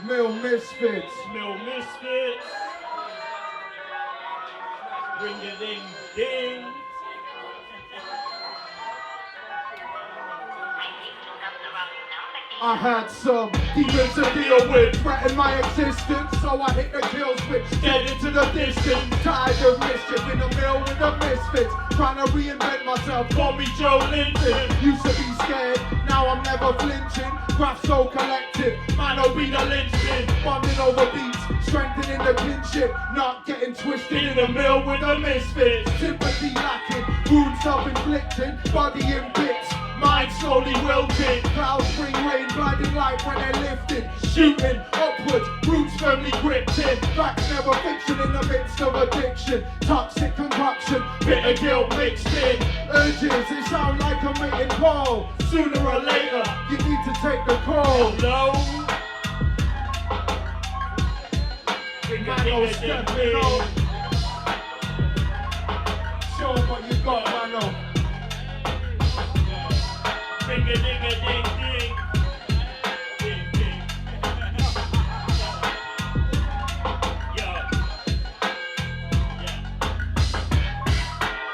Mill Misfits. Mill Misfits. Ring a ding ding. I had some demons to deal with, threatened my existence, so I hit the kill switch, dead into the distance. Tired of mischief in the mill with the misfits, trying to reinvent myself, call me Joe Linton. Used to be scared, now I'm never flinching. Graph so collective, mano be the linchpin. Bonding over beats, strengthening the kinship, not getting twisted in the mill with the misfits. Sympathy lacking, wounds self-inflicting, body in bits. Mind slowly wilting, clouds bring rain, blinding light when they're lifted. Shooting upwards, roots firmly gripped in. Facts never fiction in the midst of addiction. Toxic concoction, bitter guilt mixed in. Urges, they sound like a mating call. Sooner or later, you need to take the call. Hello? Mano stepping up. Show 'em what you got, Mano. Ring a ding a ding ding. Ding ding. Yo. Yeah.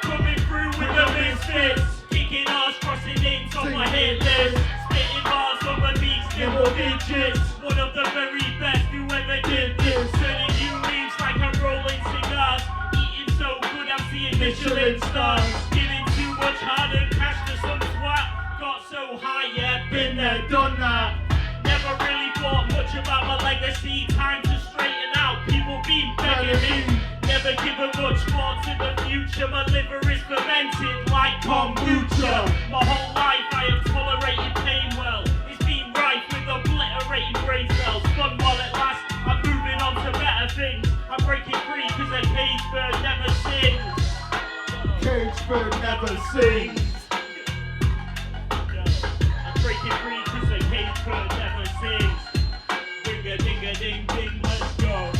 Coming through with the misfits. Kicking ass, crossing names on my hit list. Spitting bars on my beats, double digits. One of the very best who ever did this. Turning new leaves like I'm rolling cigars. Eating so good I'm seeing Michelin stars. Giving too much hard and cash to some swat. Got so high, yeah, been there, done that. Never really thought much about my legacy. Time to straighten out, people been begging me. Never given much thought to the future. My liver is fermented like kombucha. My whole life I have tolerated pain well. It's been rife with obliterating brain cells. Fun while it lasts, I'm moving on to better things. I'm breaking free cause a cage bird never sings. Cage bird never sings. Breaking free cause a cage bird never sings. Ring a ding a ding ding, let's go.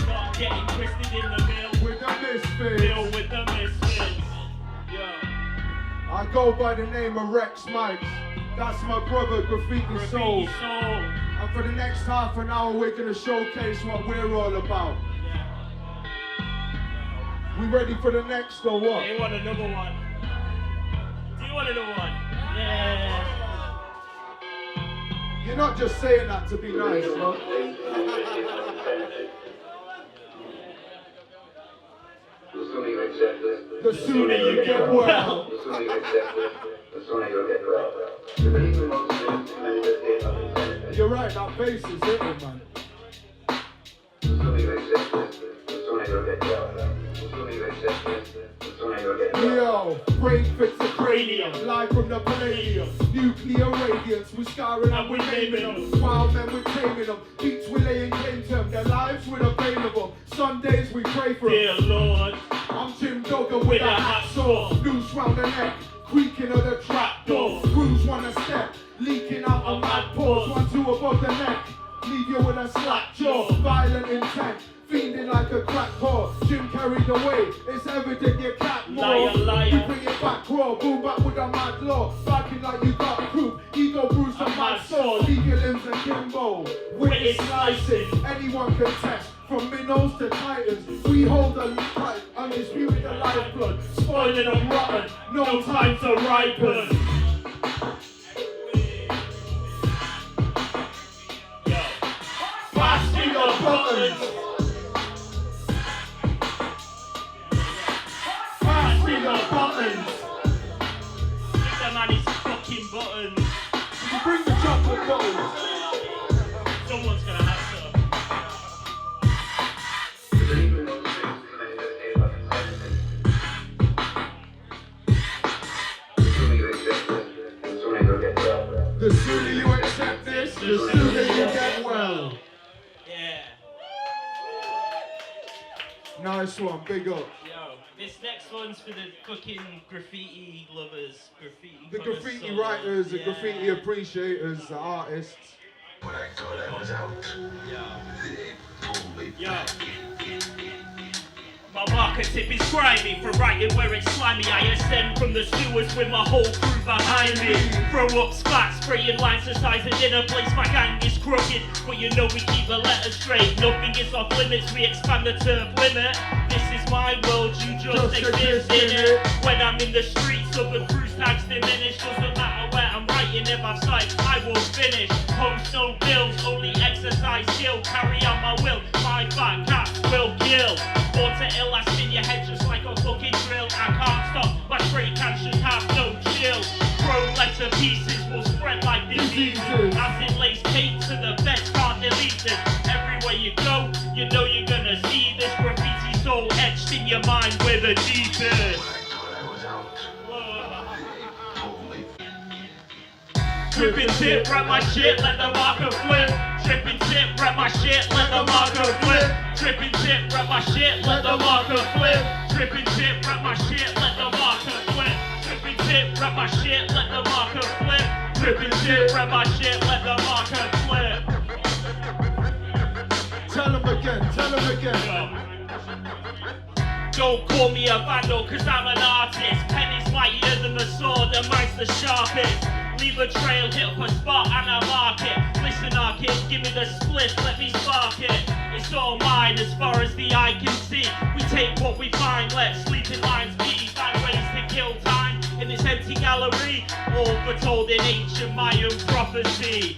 Not getting twisted in the mill. With the misfits. Mill with the misfits. Yo. I go by the name of Rex Mics. That's my brother, Graffiti Soul. And for the next half an hour, we're gonna showcase what we're all about. We ready for the next or what? Do you want another one? Do you want another one? Yeah. You're not just saying that to be nice, huh? The sooner you get well. The sooner you accept it, the sooner you'll get well. You're right, that bass is hitting, man. The sooner you accept it, the sooner you'll get well. The sooner you accept it, the sooner you'll get well. Yo, brain fits the cranium, live from the palladium. Nuclear radiance, we're scarring and we're naming them. Wild men, we're taming them. Beats we're laying claim to them. Their lives we're available. Sundays we pray for them. Dear Lord. I'm Jim Duggan with a hot saw. Noose round the neck, creaking of the trap door. Crews wanna step, leaking out a mad pause. 1, 2 above the neck, leave you with a slack jaw. Violent intent, fiending like a crack core. Jim carried away, it's evident you can't more. Liar, liar. We bring it back raw, boom back with a mad law. Backing like you got proof, ego bruise a mad sword. Leave your limbs akimbo, witness slicing. Anyone can test, from minnows to titans. We hold the light, undisputed the lifeblood. Spoiling them rotten, no time to ripen. Yo. Pass me the buttons. Pass me the buttons. Give the man his fucking buttons. You bring the chocolate bottles. Someone's gonna have some. The sooner you accept this, the sooner you get well. Yeah. Nice one, big up. Yo, this next one's for the fucking graffiti lovers, The graffiti writers, the graffiti appreciators, the artists. When I thought I was out, Yeah. they pulled me Yo. back. Mama. archetype is grimy. For writing where it's slimy, I ascend from the sewers with my whole crew behind me. Throw up spats, spraying lines the size of dinner plates. My gang is crooked, but you know we keep the letters straight. Nothing is off limits, we expand the turf limit. This is my world, you just exist in it. When I'm in the streets, other cruise tags diminish. Doesn't matter where I'm writing, if I've sight, I will finish. Post no bills, only exercise skill. Carry out my will, my fat cats will kill. Born to ill, I spin your head just like a fucking drill. I can't stop, my straight cancers have no chill. Throw letter pieces will spread like diseases. Acid lace tape to the best, can't delete it. Everywhere you go, you know you're gonna see this graffiti soul etched in your mind with a deepest. Trippin' tip, rap my shit, let the marker flip. Trippin' tip, rap my shit, let the marker flip. Trippin' tip, rap my shit, let the marker flip. Trippin' tip, rap my shit, let the marker flip. Trippin' tip, rap my shit, let the marker flip. Trippin' tip, rap my shit, let the marker flip. Tell him again. Don't call me a vandal, cause I'm an artist. Pen is mightier than the sword, and mine's the sharpest. Leave a trail, hit up a spot, and I mark it. Listen, our kids, give me the split, let me spark it. It's all mine as far as the eye can see. We take what we find, let sleeping lines be. Find ways to kill time in this empty gallery. All foretold in ancient Mayan prophecy.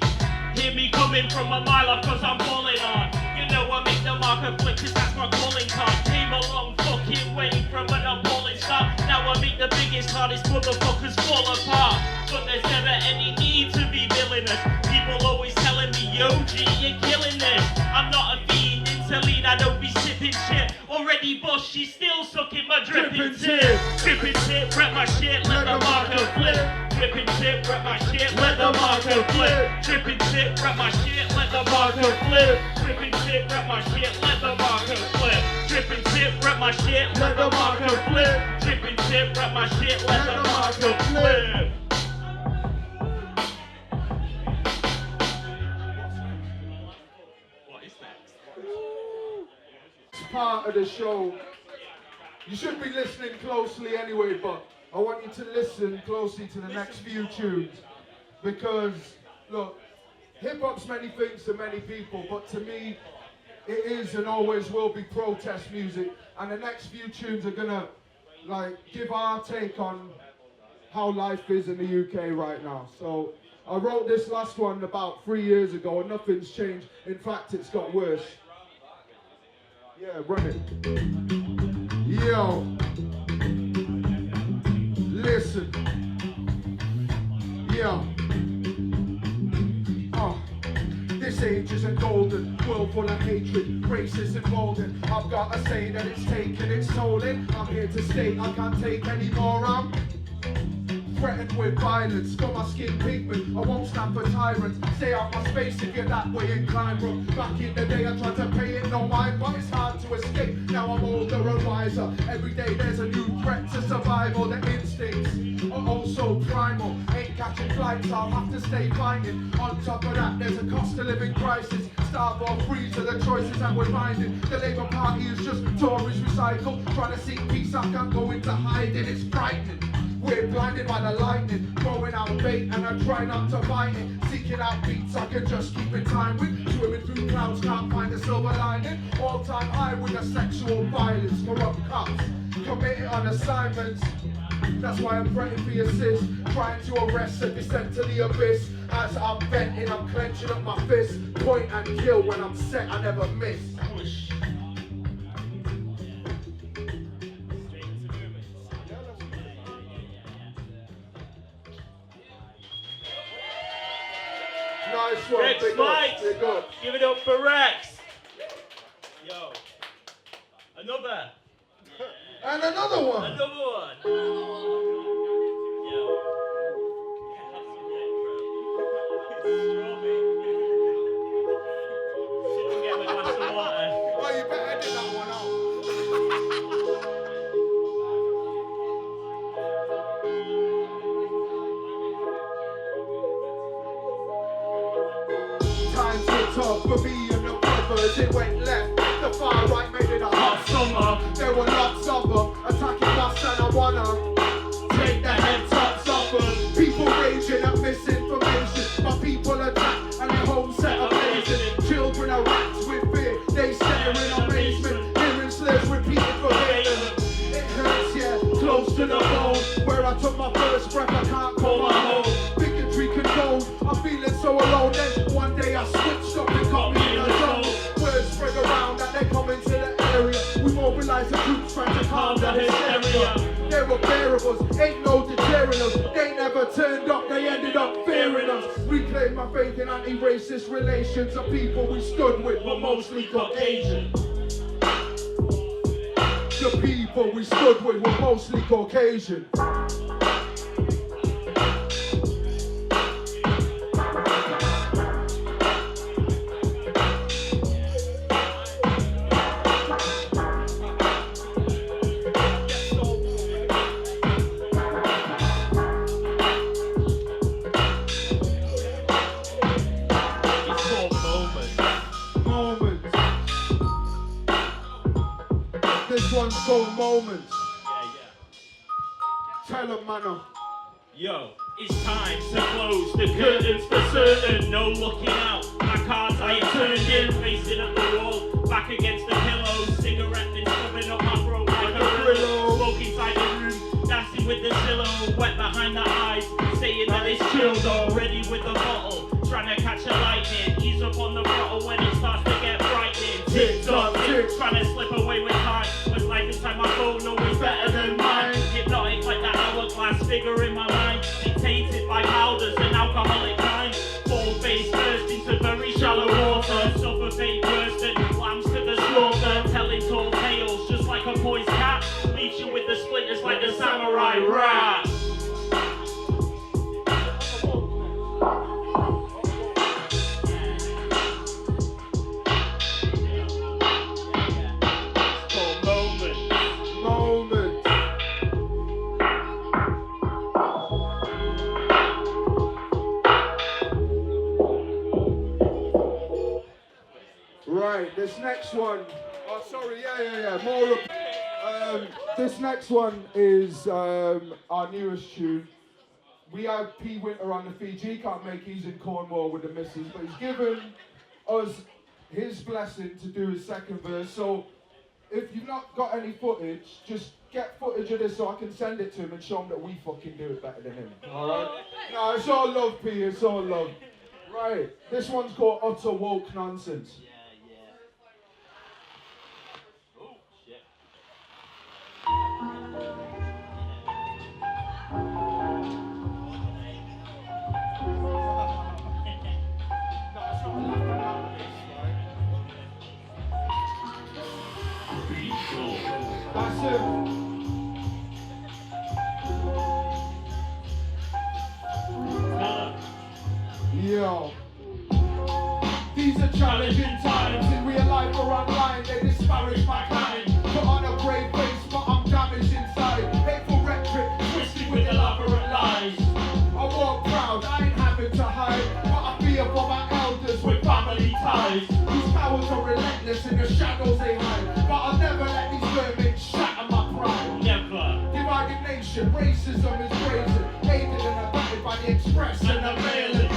Hear me coming from a mile off cause I'm falling on. You know I make the marker flip cause that's my calling card. Came a long fucking way from an appalling start. Now I make the biggest, hardest motherfuckers fall apart. But there's never any need to be villainous. People always telling me, yo G, you're killing this. I'm not a fiend into lean, I don't be sipping shit. Already boss, she's still sucking my dripping tip. Dripping tip, rep my shit, let the marker flip. Dripping tip, rep my shit, let the marker flip. Dripping tip, rep my shit, let the marker flip. Dripping tip, rep my shit, let the marker flip. Dripping tip, rep my shit, let the marker flip. Dripping tip, rep my shit, let the marker flip. Part of the show. You should be listening closely anyway, but I want you to listen closely to the next few tunes because, look, hip-hop's many things to many people, but to me, it is and always will be protest music, and the next few tunes are gonna, like, give our take on how life is in the UK right now. So, I wrote this last one about 3 years ago, and nothing's changed. In fact, it's got worse. Yeah, run it. Yo. Listen. Yo. This age isn't golden, world full of hatred, racist and golden. I've got to say that it's taken its toll in. I'm here to state I can't take any more. I'm threatened with violence, got my skin pigment, I won't stand for tyrants. Stay out my space if you're that way inclined, bro. Back in the day I tried to pay it no mind, but it's hard to escape. Now I'm older and wiser. Every day there's a new threat to survival. The instincts are also primal. Ain't catching flights, I'll have to stay fighting. On top of that, there's a cost of living crisis. Starve or freeze are the choices that we're finding. The Labour Party is just Tories recycled. Trying to seek peace, I can't go into hiding. It's frightening. We're blinded by the lightning, throwing out bait and I try not to bite it. Seeking out beats I can just keep in time with. Swimming through clouds, can't find a silver lining. All time high with the sexual violence, corrupt cops, committed on assignments. That's why I'm threatening for your sis, trying to arrest and be sent to the abyss. As I'm venting, I'm clenching up my fist. Point and kill when I'm set, I never miss. Nice one, Rex big Mics, up. give it up for Rex. Yo, another. And another one. Another one. Yo. Should get my glass of water. Oh, you better do that one out. Times hit tough for me and the brothers. It went left. The far right made it a hot summer. There were lots of hysteria. There were pair of us, ain't no deterring us. They never turned up, they ended up fearing us. Reclaim my faith in anti-racist relations. The people we stood with were mostly Caucasian. The people we stood with were mostly Caucasian. One's called Moments. Tell them, mano. Yo, it's time to close the curtains for certain. No looking out. My cards I am turned in, facing up the wall, back against the pillow. Cigarette been shoving up my throat like a Brillo. Smoke inside the room, dancing with the silhouette, wet behind the eyes, saying that it's chill though. Ready with the bottle, trying to catch a lightning. Ease up on the throttle when it starts to get frightening. Tick tock, tick, trying to slip away with time. Life inside my phone always better than mine. Hypnotic like that hourglass figure in my mind. Dictated by powders and alcoholic kind. Full face first into very shallow water. Suffer fate worse than lambs to the slaughter. Telling tall tales just like a poised cat. Leaves you with the splinters like the samurai rat. Right, this next one, oh sorry, more of, this next one is our newest tune. We have P. Winter on the Fiji, can't make, he's in Cornwall with the missus, but he's given us his blessing to do his second verse, so if you've not got any footage, just get footage of this so I can send it to him and show him that we fucking do it better than him, alright? No, it's all love, P, it's all love. Right, this one's called Utter Woke Nonsense. Yo, these are challenging times. In real life or online, they disparage my kind. Put on a brave face, but I'm damaged inside. Hateful rhetoric, twisted with elaborate lies. I walk proud, I ain't having to hide. But I fear for my elders with family ties. These cowards are relentless in the shadows they hide. But I'll never let these vermin shatter my pride. Never. Divided nation, racism is brazen. Aided and abetted by the Express and the Mail.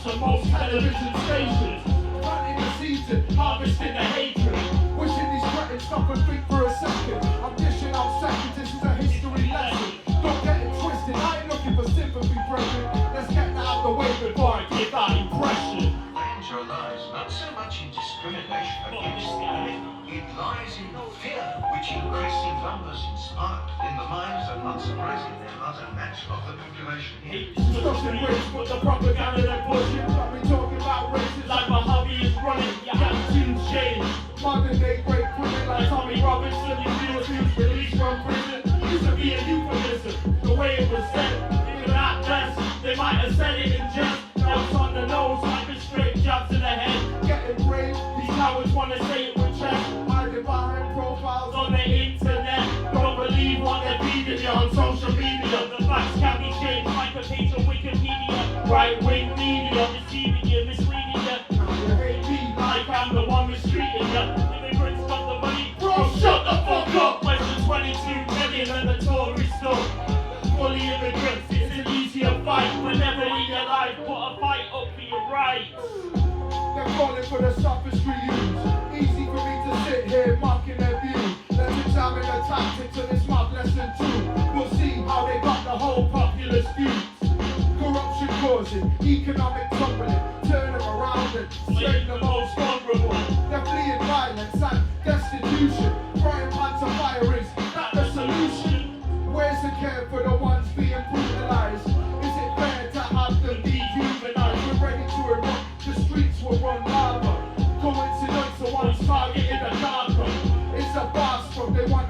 On most television stations, planting the season, harvesting the hatred. Wishing these cretins stop and think for a second. I'm dishing out seconds, this is a history lesson. Don't get it twisted, I ain't looking for sympathy, brethren. Let's get that out the way before I give that impression. Find your lies not so much in discrimination against the enemy, it lies in fear, which increasing numbers inspire in the minds and not surprisingly another match of the population here. Discussing race, but the propaganda they're pushing. Got me talking about racism Like my hobby is running, your attitudes change. modern day great criminal like Tommy Robinson. He feels he was released from prison. Used to be a euphemism, the way it was said. Even at best, they might have said it in jest. Now it's on the nose, like a straight jab to the head. Getting brave, these cowards wanna say it with chest. Hiding behind profiles on the internet. Don't believe what they're feeding you on social media. The facts can be changed like a page of Wikipedia. Right-wing media deceiving you, misleading you. You hate me like I'm the one mistreating you. Immigrants got the money, bro, shut the fuck up. Question 22 million and the tourist stuff. Fully immigrants, it's an easier fight. Whenever in your life, put a fight up for your rights. They're calling for the sophistry used. Easy for me to sit here mocking their view. Let's examine the tactics of this mob lesson 2. We'll see how they got the whole populace views. Corruption causing, economic tumbling, turn them around and slay the most vulnerable. They're fleeing violence and destitution. Frying pans of fire is,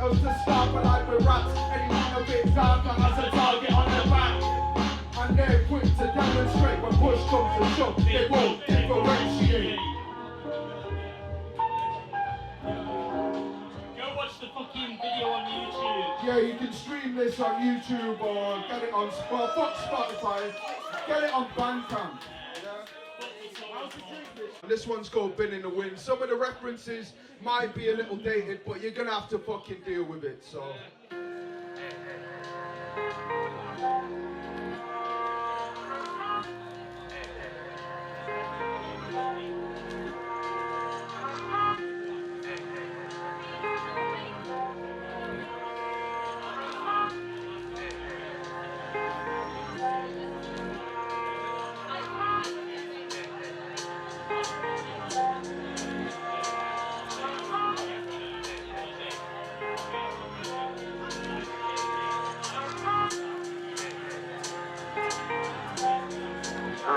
battles to start, but like with rats, anyone a bit darker has a target on their back. And they're quick to demonstrate when push comes to shove, they won't differentiate. Go watch the fucking video on YouTube. Yeah, you can stream this on YouTube or get it on Spotify. Get it on Bandcamp. This one's called Bin in the Wind. Some of the references might be a little dated, but you're gonna have to fucking deal with it, so.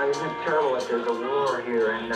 Isn't it terrible that there's a war here and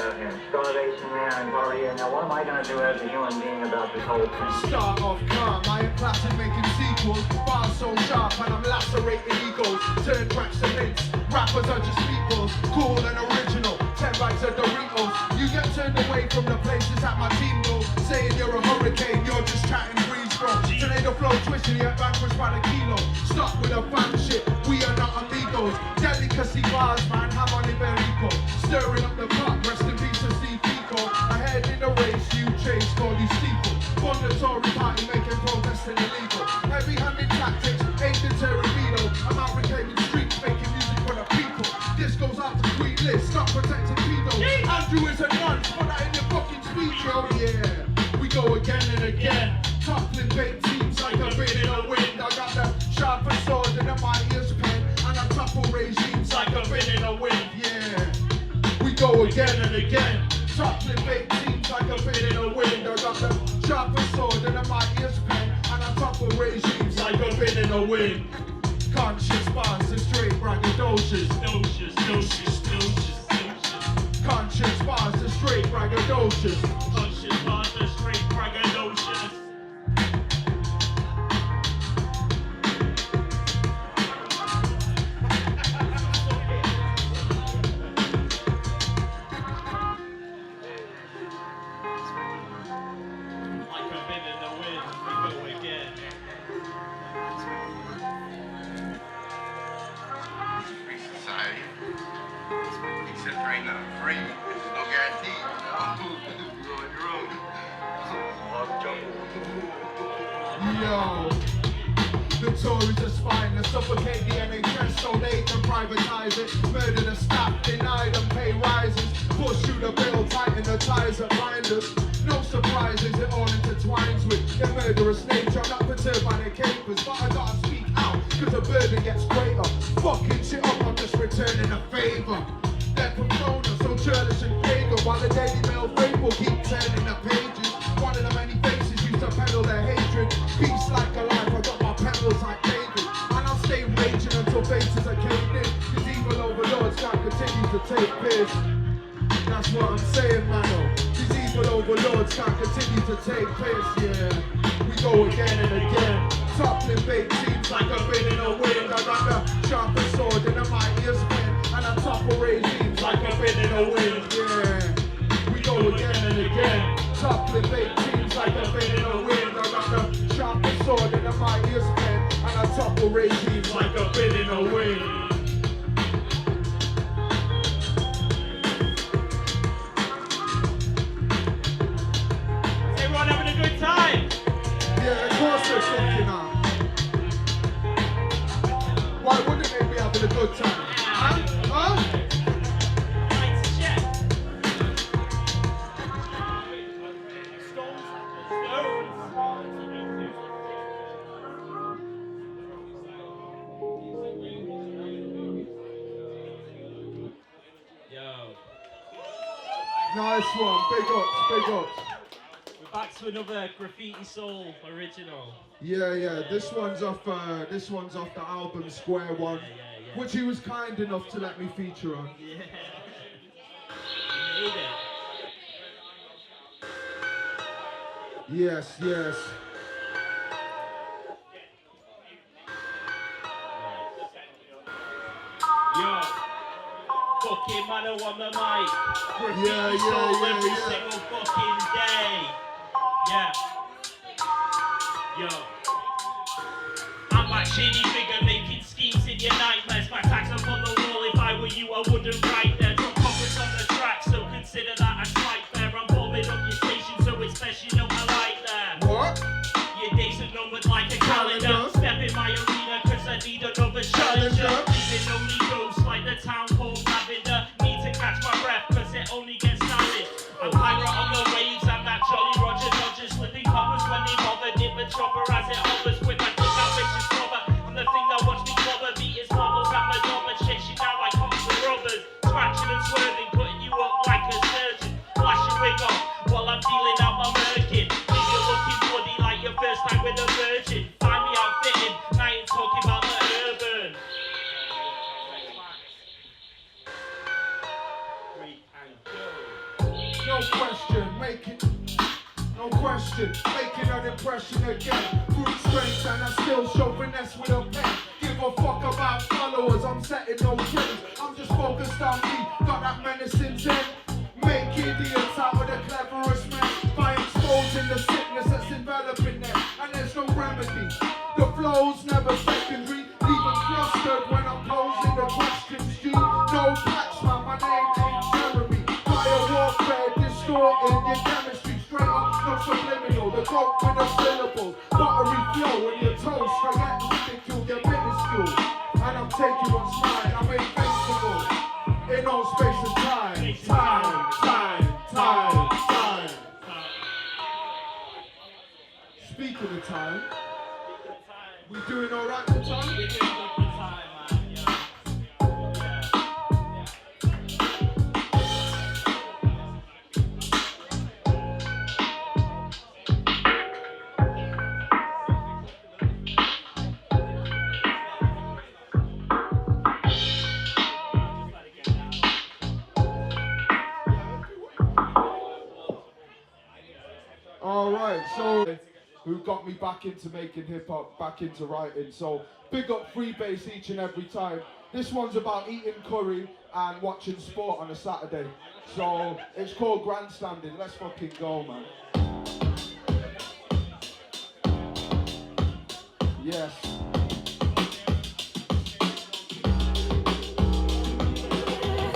starvation there and poverty here? Now, what am I going to do as a human being about this whole thing? Start off calm, I am placid making sequels. Bars so sharp and I'm lacerating egos. Turn tracks to hits, rappers are just people. Cool and original, 10 bags of Doritos. You get turned away from the places that my team goes. Saying you're a hurricane, you're just chatting breeze, bro. Tornado flow twisting, yet vanquished by the kilo. Stop with a fan shit, we are not amigos. Delicacy bars, man, I'm on Iberico. Stirring up the pot, rest in peace to Steve Pico. Ahead in the race, you chase, call you steeple. Fundatory party making protesting illegal. Heavy-handed tactics, ain't deterring veto. I'm out reclaiming streets, making music for the people. This goes out to Queen Liz, stop protecting pedo. Andrew is a nonce, put that in your fucking speech, yo, yeah. We go again and again. Toppling bait teams like a bit in the wind. I got the sharpest sword and the mightiest pen. And I topple regimes like a bit in the wind, yeah. We go again and again. Toppling bait teams like a bit in the wind. I got the sharpest sword and the mightiest pen. And I topple regimes like a bit in the wind. Conscious bars and straight braggadocious. Conscious bars and straight braggadocious. Conscious bars and straight braggadocious. Like a bit in the wind, we go again. Free society. Except right now, free. There's no guarantee. You're on your own. Yo, the Tories are spineless, suffocate the NHS so they can privatize it. Murder the staff, deny them pay rises. Push through the bill, tighten the ties that bind us. No surprises, it all intertwines with their murderous nature. I'm not perturbed by their capers, but I gotta speak out, cause the burden gets greater. Fucking shit up, I'm just returning a favor. Their persona so churlish and pagan, while the Daily Mail faithful keep turning the pages. One of the many faces used to peddle their hatred. Peace like a life, I got my pedals like David. And I'll stay raging until faces are caved in. Cause evil overlords can't continue to take piss. That's what I'm saying, mano. These evil overlords can't continue to take piss, yeah. We go again and again. Toppling bait teams like a bit in the wind. I got the sharpest sword and the mightiest pen. And I topple regimes like a bit in the wind, yeah. We go again and again. Toppling bait teams like a bit in the wind. I got the sharpest sword and the mightiest pen. And I topple regimes like a bit in the wind. Everyone having a good time? Yeah, of course there's something on. Why wouldn't they be having a good time? Huh? Lights check. Yo. Nice one, big ups, big ups. We're back to another Graffiti Soul original. Yeah, this one's off the album Square One, Yeah. which he was kind enough to let me feature on. Yeah. You made it. mano on the mic. Graffiti Yeah, Soul yeah, every yeah. single fucking day. Yeah. Yo. I'm like shady figure making schemes in your nightmares. My tags up on the wall. If I were you, I wouldn't write there. Drop coppers on the track, so consider that a slight fair. I'm bombing up your station, so it's best you know I like that. What? Your days are numbered like a calendar. Step in my arena, cause I need another challenger. Leaving only ghosts like the town called Lavender. Need to catch my breath, cause it only gets started. I'm pirate on the waves, I'm that Jolly Roger Dodger. Slipping coppers when they bother. Dip a chopper as it hovers. With my dick out, bitches cover. I'm the thing that watch me clobber. Beat his marbles at my daughter. Chase you down like cops and robbers. Scratching and swerving, putting you up like a surgeon. Flash your wig off while I'm dealing out my merkin. Leave you looking bloody like your first time with a virgin. Find me out fitting, I ain't talking about the urban. No question, making an impression again. Brute strength and I still show finesse with a pen. Give a fuck about followers, I'm setting no trends. I'm just focused on me, got that menacing zen. Make idiots out of the cleverest men by exposing the sickness that's enveloping them. And there's no remedy, the flow's never secondary. Even flustered when I'm posing the questions due. No patch man, my name ain't Jeremy. Fire warfare, distorting your chemistry. Straight up, no subliminal, the goat with the syllables. Buttery flow in your toast, forget ridicule, you're minuscule. And I'm taking what's mine, I'm invincible. In all space and time, time. Speaking of time, we doing alright for time? We're doing good for time, man. Alright, so who got me back into making hip hop, back into writing. So big up free bass each and every time. This one's about eating curry and watching sport on a Saturday. So it's called grandstanding. Let's fucking go, man. Yes.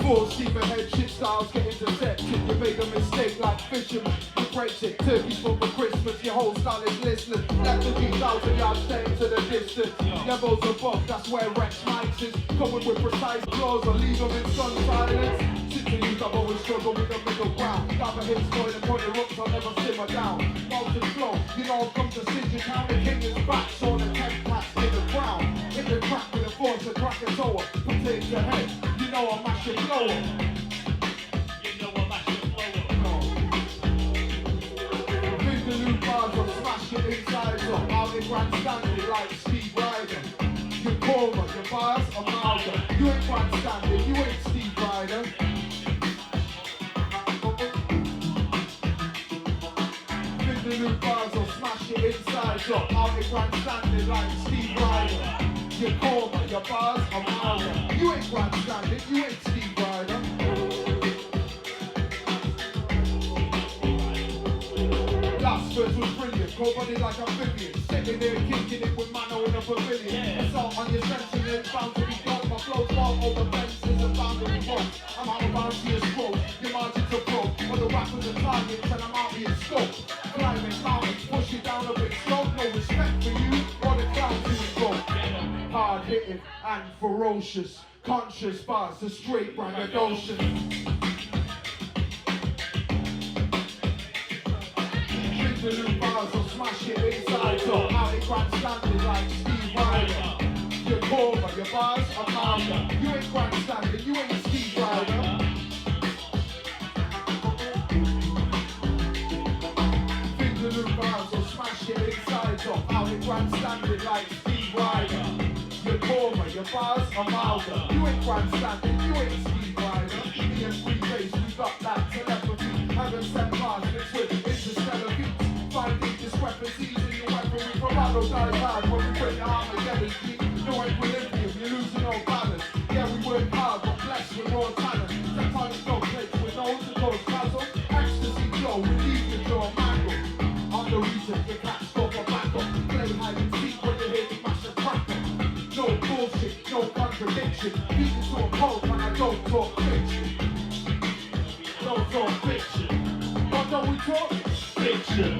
Full steam ahead, shit styles get intercepted. You made a mistake like fishermen. You Brexit, turkeys for Christmas. Your whole style is listless. Left the 2,000 yards staying to the distance. Levels above, that's where Rex Mics is. Coming with precise claws or leave them in sun silence. Since the youth I've always struggled with the middle ground. Gather hits going and put the rooks, I'll never simmer down. Mountain flow, you know I've come to Ceej town. The king is back, so the 10 packs in the ground. In the crack with a force to crack it over. Potato your head, you know I'll mash your flow up. You know I'm at your flow. Big the new bars will smash it inside up. Out in grandstanding like Steve Ryder. Your coma, your bars are milder. You ain't grandstanding, you ain't Steve Ryder. Big the new bars will smash it inside up. Out in grandstanding like Steve Ryder. Your coma, your bars are milder. You ain't grandstanding, you ain't Steve Ryder. Last verse was brilliant, nobody like amphibians. Sitting there kicking it with mano in a pavilion. Assault on your sense and it's bound to be done. My flow's fall over fences and boundary walls. I'm out of bounds to your scroll, your margins are broke. All the rappers are targets and I'm out here scope. Climbing mountains, push it down a bit slow. No respect for you, or the clowns you invoke. Hard hitting and ferocious, conscious bars, the straight braggadocious. The new bars will smash it inside up. Out in grandstanding like Steve Ryder. Your coma, your bars are milder. You ain't grandstanding, you ain't Steve Ryder. Think the new bars will smash it inside up. Out in grandstanding like Steve Ryder. Your coma, your bars are milder. You ain't grandstanding, you ain't Steve Ryder. Me and free bass, we got that telepathy. Haven't sent bars mixed with interstellar beats. Finding discrepancies in your weaponry. Bravado dies hard when we bring the Armageddon street. No equilibrium, you're losing all balance. Yeah, we work hard, but blessed with raw talent. Step on What's the reason you can't stop a back up? Play hide and seek when you hit mash and crack up. No bullshit, no contradiction. People talk cold and I don't talk fiction. Don't talk fiction. What don't we talk? Fiction.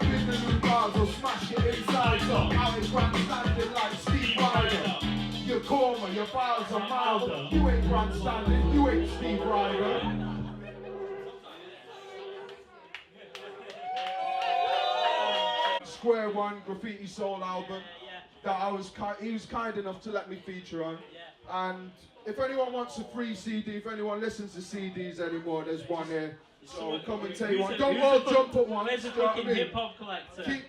With the new bars, will smash it inside up. Out in grandstanding like Steve Ryder. Your coma, your files are milder. You ain't grandstanding, you ain't Steve Ryder. Square One Graffiti Soul album that he was kind enough to let me feature on. And if anyone wants a free CD, if anyone listens to CDs anymore, there's one here. So come and take one. Don't all jump at once. Where's the fucking hip-hop collector?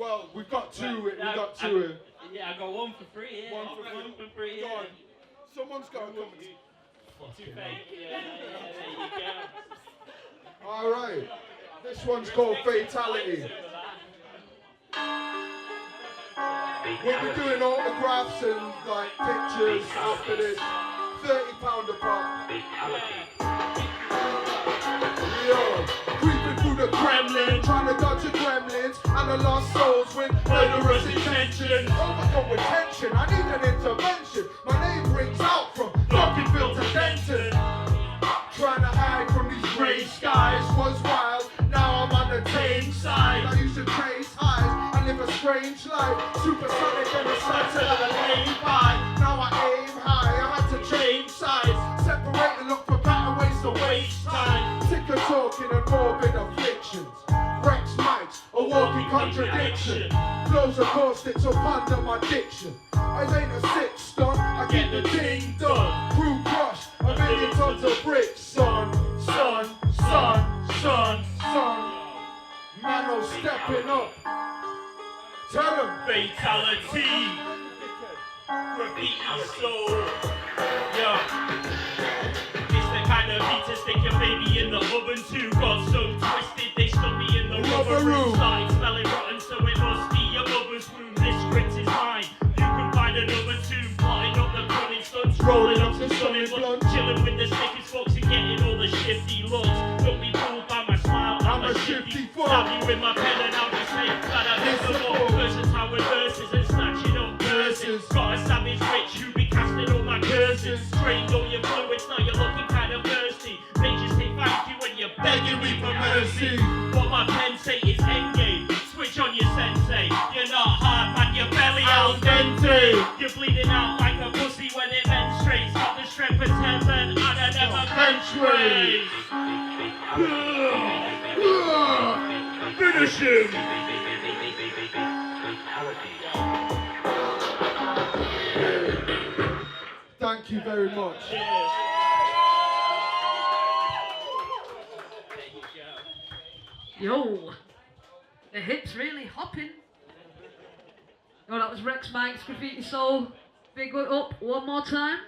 Well, we've got two. We've got two here. Yeah, I got one for free here. One for free. Go on. Someone's got to come and... Too fake. Yeah, there you go. All right. This one's called Fatality. We'll be doing autographs and like pictures after this. £30 a pop. Yo, creeping through the Kremlin, trying to dodge the gremlins and the lost souls with murderous intention. Overcome with tension, I need an intervention. My name rings out from Dockinville to Denton. Trying to hide from these grey skies was wild. Now I'm on the tame side. I used to chase highs and live a strange life. Supersonic and a sight till I aim high. Now I aim high, I had to change sides. Separate and look for better ways to waste time. Sick of talking and morbid afflictions. Rex Mics, a walking contradiction. Flows of caustics will ponder my diction. I ain't a sick stunt, I get the thing done. Crew crush, a million tons of bricks, son. Son, son, son, son. Mano stepping up. Tell him. Fatality. Graffiti Soul. Yeah. It's the kind of beat to stick your baby in the oven too. Got so twisted they stuck me in the rubber room. Started smelling rotten, so it must be your mother's womb. This script is mine. You can find another tune. Plotting up the running stunts, rolling up the stunning blunt, chilling with the sickest folks and getting all the shifty looks. Don't be fooled by my smile. I'm a shifty fuck. Stab you with my pen and I'll just say that I miss the ball. Verses how with verses and snatching up verses. Got a savage witch who be casting all my curses. Drained all your fluids, now you're looking kind of thirsty. Pages say thank you when you're begging me for mercy. What my pen say is endgame. Switch on your sensei. You're not hard, man, your belly al dente. You're bleeding out like a pussy when it menstruates. Got the strength of 10 men and I never menstruate. Finish him! Thank you very much. Yo, the hip's really hopping. Oh, that was Rex Mics, Graffiti Soul. Big one up one more time.